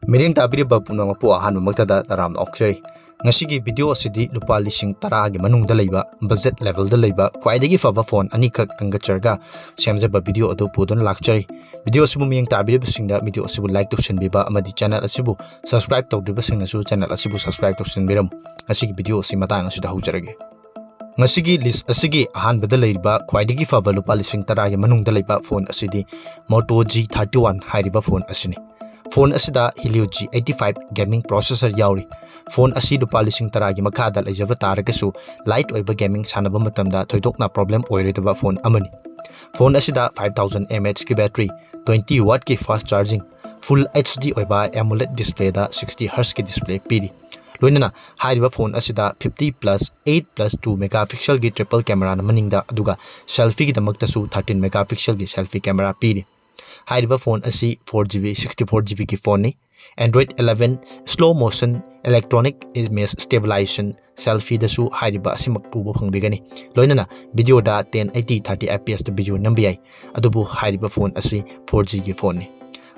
Mireng tabiriba punang po ahan magtada taram oxeri. Ngasi video asidi lupa lising taragi manung dalaiba budget level dalaiba Khwaidagi Faba phone anikak kangacharga semjaba video ado pudon lakchari. Video asibu miyeng tabiriba singda video asibu like to shenbiba amadi channel asibu subscribe tawdriba singnasu channel asibu subscribe to shenbiram. Ngasi video asi matang asida haujarage. Ngasi list asigi ahan badalaiba Khwaidagi Faba lupa lising taragi manung dalaiba phone asidi Moto G31 hairiba phone asini. Phone asida Helio G85 gaming processor yauri. Phone asi lupa lising taragi makada laijaba taragasu light oiba gaming sanaba matamda thoidokna problem oiredaba phone amani. Phone asida 5000 mAh ki battery, 20 watt ki fast charging, full HD oiba AMOLED display da 60 Hz ki display piri. Loinana hairiba phone asida 50 plus 8 plus 2 megapixel ki triple camera na maningda aduga selfie ki damakta su 13 megapixel ki selfie camera piri. Hairiba phone asi 4GB 64GB ki phone ni. Android 11 slow motion electronic image stabilization selfie dasu hairiba asimak uba phangbigani. Loinana video da 1080 30 fps da video nambiyai adubu hairiba phone asi 4G ki phone ni.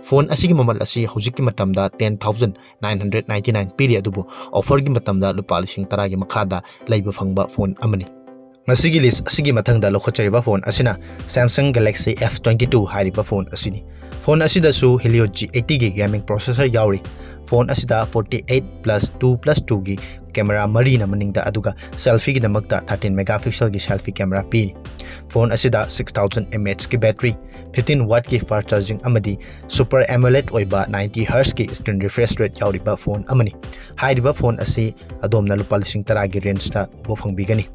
Phone asigi mamal asi hojiki matamda 10,999 piri adubu offer gi matamda lupa lising taragi makada laiba phangba phone amani. Masigi list asigi mathangda lokhachariba phone asina Samsung Galaxy F22 hairiba phone asini. Phone asida su Helio G80 gi gaming processor yauri. Phone asida 48 plus 2 plus 2 gi camera marina maningda aduga selfie gi damakta 13 megapixel gi selfie camera pini. Phone asida 6000 mAh ki battery, 15 watt ki fast charging amadi super AMOLED oiba 90 Hz ki screen refresh rate yauriba phone amani. Hairiba phone asi adomna lupa lising taragi range ta uba phangbigani.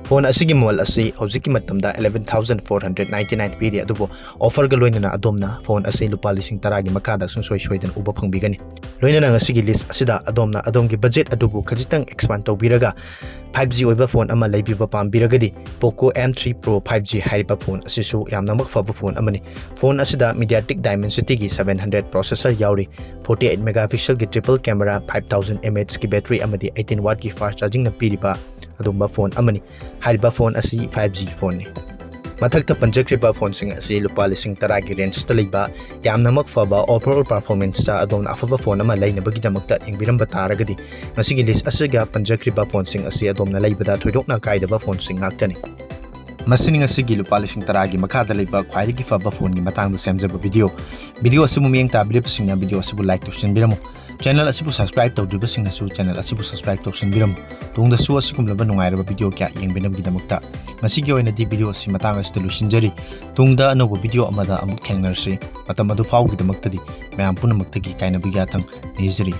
Phone asigi mamal asi hojiki matamda 11,499 piri adubo offer ga loinana adomna phone asi lupa lising taragi makada sungsoi soidan uba phangbigani. Loinana ngasigi list asida adomna adomgi budget adubu khajitang expand tawbiraga 5G oiba phone ama laibiba pambiragadi Poco M3 Pro 5G hairiba phone asisu yamna makfaba phone amani. Phone asida MediaTek Dimensity gi 700 processor yauri, 48 megapixel gi triple camera, 5000 mAh ki battery amadi 18 watt ki fast charging na piriba adumba phone amani. Hairiba phone asi 5G phone ni. Mathakta panjakriba phone sing asi lupa lising taragi range ta leiba yamna makfaba overall performance ta adomna afaba phone ama lainabagi damakta ingbiramba taragadi masigi list asiga panjakriba phone sing asi adomna leibada thoidokna kaidaba phone sing ngaktani. Masini asigi lupa lising taragi makada leiba Khwaidagi Faba phone gi matangda semjaba video asimu miyeng tabrib singna video asibu like to shenbiramu. Channel asibu subscribe tawdriba singnasu channel asibu subscribe to shenbiramu. Tungda su asikumlaba nungairaba video kya yengbinamgi damakta masigi oina di video asi matang asida lusinjari. Tungda anoba video amada amuk thengnarsi matam adu fawgi damaktadi mayam punamakta gi kainabiga thang nizari.